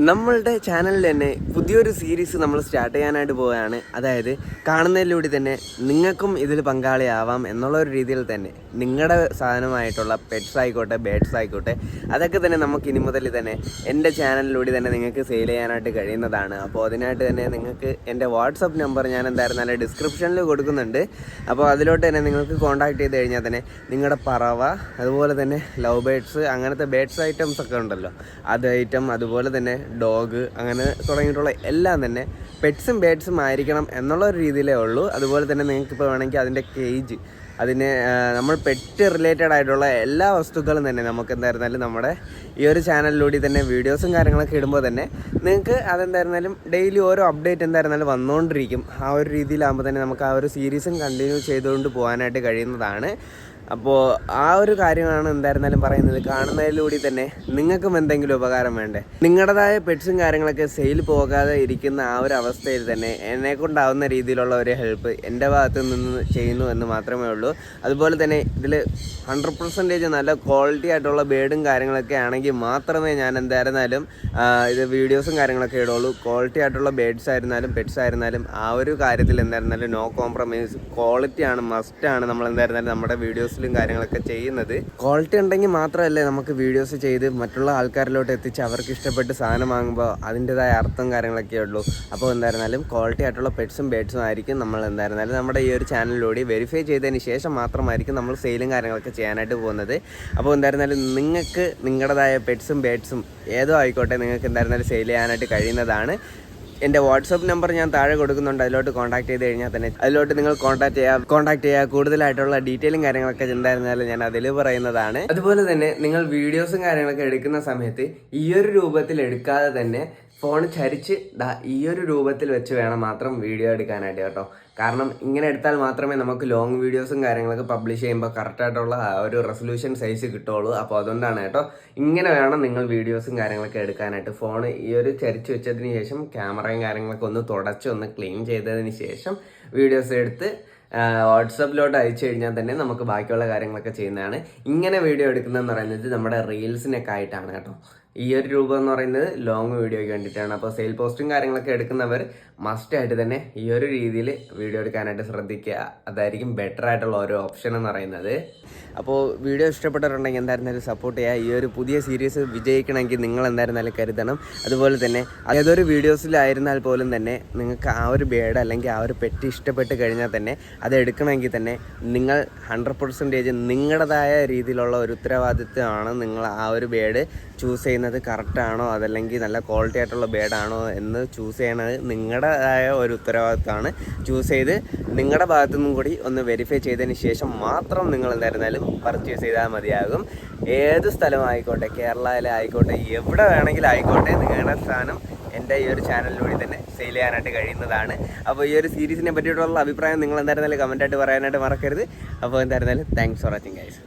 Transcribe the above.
നമ്മളുടെ ചാനലിൽ തന്നെ പുതിയൊരു സീരീസ് നമ്മൾ സ്റ്റാർട്ട് ചെയ്യാനായിട്ട് പോവുകയാണ്. അതായത് കാണുന്നതിലൂടെ തന്നെ നിങ്ങൾക്കും ഇതിൽ പങ്കാളിയാവാം എന്നുള്ള ഒരു രീതിയിൽ തന്നെ നിങ്ങളുടെ സാധനമായിട്ടുള്ള പെറ്റ്സ് ആയിക്കോട്ടെ, ബേഡ്സ് ആയിക്കോട്ടെ, അതൊക്കെ തന്നെ നമുക്ക് ഇനി മുതൽ തന്നെ എൻ്റെ ചാനലിലൂടെ തന്നെ നിങ്ങൾക്ക് സെയിൽ ചെയ്യാനായിട്ട് കഴിയുന്നതാണ്. അപ്പോൾ അതിനായിട്ട് തന്നെ നിങ്ങൾക്ക് എൻ്റെ വാട്സപ്പ് നമ്പർ ഞാൻ എന്തായിരുന്നാലും ഡിസ്ക്രിപ്ഷനിൽ കൊടുക്കുന്നുണ്ട്. അപ്പോൾ അതിലോട്ട് തന്നെ നിങ്ങൾക്ക് കോൺടാക്ട് ചെയ്ത് കഴിഞ്ഞാൽ തന്നെ നിങ്ങളുടെ പറവ, അതുപോലെ തന്നെ ലവ് ബേഡ്സ്, അങ്ങനത്തെ ബേഡ്സ് ഐറ്റംസ് ഒക്കെ ഉണ്ടല്ലോ, അത് ഐറ്റം, അതുപോലെ തന്നെ ഡോഗ്, അങ്ങനെ തുടങ്ങിയിട്ടുള്ള എല്ലാം തന്നെ പെറ്റ്സും ബേഡ്സും ആയിരിക്കണം എന്നുള്ള ഒരു രീതിയിലേ ഉള്ളൂ. അതുപോലെ തന്നെ നിങ്ങൾക്കിപ്പോൾ വേണമെങ്കിൽ അതിൻ്റെ കേജ്, അതിന് നമ്മൾ പെറ്റ് റിലേറ്റഡ് ആയിട്ടുള്ള എല്ലാ വസ്തുക്കളും തന്നെ നമുക്ക് എന്തായിരുന്നാലും നമ്മുടെ ഈ ഒരു ചാനലിലൂടെ തന്നെ വീഡിയോസും കാര്യങ്ങളൊക്കെ ഇടുമ്പോൾ തന്നെ നിങ്ങൾക്ക് അതെന്തായിരുന്നാലും ഡെയിലി ഓരോ അപ്ഡേറ്റ് എന്തായിരുന്നാലും വന്നുകൊണ്ടിരിക്കും. ആ ഒരു രീതിയിലാകുമ്പോൾ തന്നെ നമുക്ക് ആ ഒരു സീരീസും കണ്ടിന്യൂ ചെയ്തുകൊണ്ട് പോകാനായിട്ട് കഴിയുന്നതാണ്. അപ്പോൾ ആ ഒരു കാര്യമാണ് എന്തായിരുന്നാലും പറയുന്നത്. കാണുന്നതിലൂടെ തന്നെ നിങ്ങൾക്കും എന്തെങ്കിലും ഉപകാരം വേണ്ടേ? നിങ്ങളുടേതായ പെറ്റ്സും കാര്യങ്ങളൊക്കെ സെയിൽ പോകാതെ ഇരിക്കുന്ന ആ ഒരു അവസ്ഥയിൽ തന്നെ എന്നെക്കൊണ്ടാവുന്ന രീതിയിലുള്ള ഒരു ഹെൽപ്പ് എൻ്റെ ഭാഗത്ത് നിന്ന് ചെയ്യുന്നു എന്ന് മാത്രമേ ഉള്ളൂ. അതുപോലെ തന്നെ ഇതിൽ 100% നല്ല ക്വാളിറ്റി ആയിട്ടുള്ള ബേഡും കാര്യങ്ങളൊക്കെ ആണെങ്കിൽ മാത്രമേ ഞാൻ എന്തായിരുന്നാലും ഇത് വീഡിയോസും കാര്യങ്ങളൊക്കെ ഇടുള്ളൂ. ക്വാളിറ്റി ആയിട്ടുള്ള ബേഡ്സ് ആയിരുന്നാലും പെറ്റ്സ് ആയിരുന്നാലും ആ ഒരു കാര്യത്തിൽ എന്തായിരുന്നാലും നോ കോംപ്രമൈസ്. ക്വാളിറ്റിയാണ്, മസ്റ്റാണ് നമ്മൾ എന്തായിരുന്നാലും നമ്മുടെ വീഡിയോസിലും കാര്യങ്ങളൊക്കെ ചെയ്യുന്നത്. ക്വാളിറ്റി ഉണ്ടെങ്കിൽ മാത്രമല്ലേ നമുക്ക് വീഡിയോസ് ചെയ്ത് മറ്റുള്ള ആൾക്കാരിലോട്ട് എത്തിച്ച് അവർക്ക് ഇഷ്ടപ്പെട്ട് സാധനം വാങ്ങുമ്പോൾ അതിൻ്റെതായ അർത്ഥം കാര്യങ്ങളൊക്കെ ഉള്ളൂ. അപ്പോൾ എന്തായിരുന്നാലും ക്വാളിറ്റി ആയിട്ടുള്ള പെറ്റ്സും ബേഡ്സും ആയിരിക്കും നമ്മൾ എന്തായിരുന്നാലും നമ്മുടെ ഈ ഒരു ചാനലിലൂടെ വെരിഫൈ ചെയ്തതിന് ശേഷം മാത്രമായിരിക്കും നമ്മൾ സെയിലും കാര്യങ്ങളൊക്കെ ചെയ്യാനായിട്ട് പോകുന്നത്. അപ്പോൾ എന്തായിരുന്നാലും നിങ്ങൾക്ക് നിങ്ങളുടേതായ പെറ്റ്സും ബേഡ്സും ഏതോ ആയിക്കോട്ടെ നിങ്ങൾക്ക് എന്തായിരുന്നാലും സെയിൽ ചെയ്യാനായിട്ട് കഴിയുന്നതാണ്. എൻ്റെ വാട്സപ്പ് നമ്പർ ഞാൻ താഴെ കൊടുക്കുന്നുണ്ട്. അതിലോട്ട് കോൺടാക്ട് ചെയ്ത് കഴിഞ്ഞാൽ തന്നെ അതിലോട്ട് നിങ്ങൾ കോൺടാക്ട് ചെയ്യുക. കൂടുതലായിട്ടുള്ള ഡീറ്റെയിലും കാര്യങ്ങളൊക്കെ എന്തായിരുന്നാലും ഞാൻ അതിൽ പറയുന്നതാണ്. അതുപോലെ തന്നെ നിങ്ങൾ വീഡിയോസും കാര്യങ്ങളൊക്കെ എടുക്കുന്ന സമയത്ത് ഈ ഒരു രൂപത്തിൽ എടുക്കാതെ തന്നെ ഫോൺ ചരിച്ച് ഈ ഒരു രൂപത്തിൽ വെച്ച് വേണം മാത്രം വീഡിയോ എടുക്കാനായിട്ട് കേട്ടോ. കാരണം ഇങ്ങനെ എടുത്താൽ മാത്രമേ നമുക്ക് ലോങ് വീഡിയോസും കാര്യങ്ങളൊക്കെ പബ്ലിഷ് ചെയ്യുമ്പോൾ കറക്റ്റായിട്ടുള്ള ഒരു റെസൊല്യൂഷൻ സൈസ് കിട്ടുള്ളൂ. അപ്പോൾ അതുകൊണ്ടാണ് കേട്ടോ, ഇങ്ങനെ വേണം നിങ്ങൾ വീഡിയോസും കാര്യങ്ങളൊക്കെ എടുക്കാനായിട്ട്. ഫോൺ ഈ ഒരു ചരിച്ച് വെച്ചതിന് ശേഷം ക്യാമറയും കാര്യങ്ങളൊക്കെ ഒന്ന് തുടച്ച് ഒന്ന് ക്ലീൻ ചെയ്തതിന് ശേഷം വീഡിയോസ് എടുത്ത് വാട്സപ്പിലോട്ട് അയച്ചു കഴിഞ്ഞാൽ തന്നെ നമുക്ക് ബാക്കിയുള്ള കാര്യങ്ങളൊക്കെ ചെയ്യുന്നതാണ്. ഇങ്ങനെ വീഡിയോ എടുക്കുന്നതെന്ന് പറയുന്നത് നമ്മുടെ റീൽസിനൊക്കെ ആയിട്ടാണ് കേട്ടോ. ഈ ഒരു രൂപം എന്ന് പറയുന്നത് ലോങ് വീഡിയോയ്ക്ക് വേണ്ടിയിട്ടാണ്. അപ്പോൾ സെയിൽ പോസ്റ്റും കാര്യങ്ങളൊക്കെ എടുക്കുന്നവർ മസ്റ്റായിട്ട് തന്നെ ഈ ഒരു രീതിയിൽ വീഡിയോ എടുക്കാനായിട്ട് ശ്രദ്ധിക്കുക. അതായിരിക്കും ബെറ്റർ ആയിട്ടുള്ള ഒരു ഓപ്ഷൻ എന്ന് പറയുന്നത്. അപ്പോൾ വീഡിയോ ഇഷ്ടപ്പെട്ടിട്ടുണ്ടെങ്കിൽ എന്തായിരുന്നാലും സപ്പോർട്ട് ചെയ്യുക. ഈ ഒരു പുതിയ സീരീസ് വിജയിക്കണമെങ്കിൽ നിങ്ങൾ എന്തായിരുന്നാലും കരുതണം. അതുപോലെ തന്നെ ഏതൊരു വീഡിയോസിലായിരുന്നാൽ പോലും തന്നെ നിങ്ങൾക്ക് ആ ഒരു ബേഡ് അല്ലെങ്കിൽ ആ ഒരു പെറ്റ് ഇഷ്ടപ്പെട്ട് കഴിഞ്ഞാൽ തന്നെ അത് എടുക്കണമെങ്കിൽ തന്നെ നിങ്ങൾ 100% നിങ്ങളുടേതായ രീതിയിലുള്ള ഒരു ഉത്തരവാദിത്വമാണ് നിങ്ങൾ ആ ഒരു ബേഡ് ചൂസ് ചെയ്യുന്നത് കറക്റ്റാണോ അതല്ലെങ്കിൽ നല്ല ക്വാളിറ്റി ആയിട്ടുള്ള ബേഡാണോ എന്ന് ചൂസ് ചെയ്യണത് നിങ്ങളുടേതായ ഒരു ഉത്തരവാദിത്തമാണ്. ചൂസ് ചെയ്ത് നിങ്ങളുടെ ഭാഗത്തു നിന്നും കൂടി ഒന്ന് വെരിഫൈ ചെയ്തതിന് ശേഷം മാത്രം നിങ്ങൾ എന്തായിരുന്നാലും പർച്ചേസ് ചെയ്താൽ മതിയാകും. ഏത് സ്ഥലമായിക്കോട്ടെ, കേരളയിലെ ആയിക്കോട്ടെ, എവിടെ വേണമെങ്കിലും ആയിക്കോട്ടെ, നിങ്ങളുടെ സാധനം എൻ്റെ ഈ ഒരു ചാനലിലൂടെ തന്നെ സെയിൽ ചെയ്യാനായിട്ട് കഴിയുന്നതാണ്. അപ്പോൾ ഈ ഒരു സീരീസിനെ പറ്റിയിട്ടുള്ള അഭിപ്രായം നിങ്ങൾ എന്തായിരുന്നാലും കമൻറ്റായിട്ട് പറയാനായിട്ട് മറക്കരുത്. അപ്പോൾ എന്തായിരുന്നാലും താങ്ക്സ് ഫോർ വാച്ചിങ് ഗൈസ്.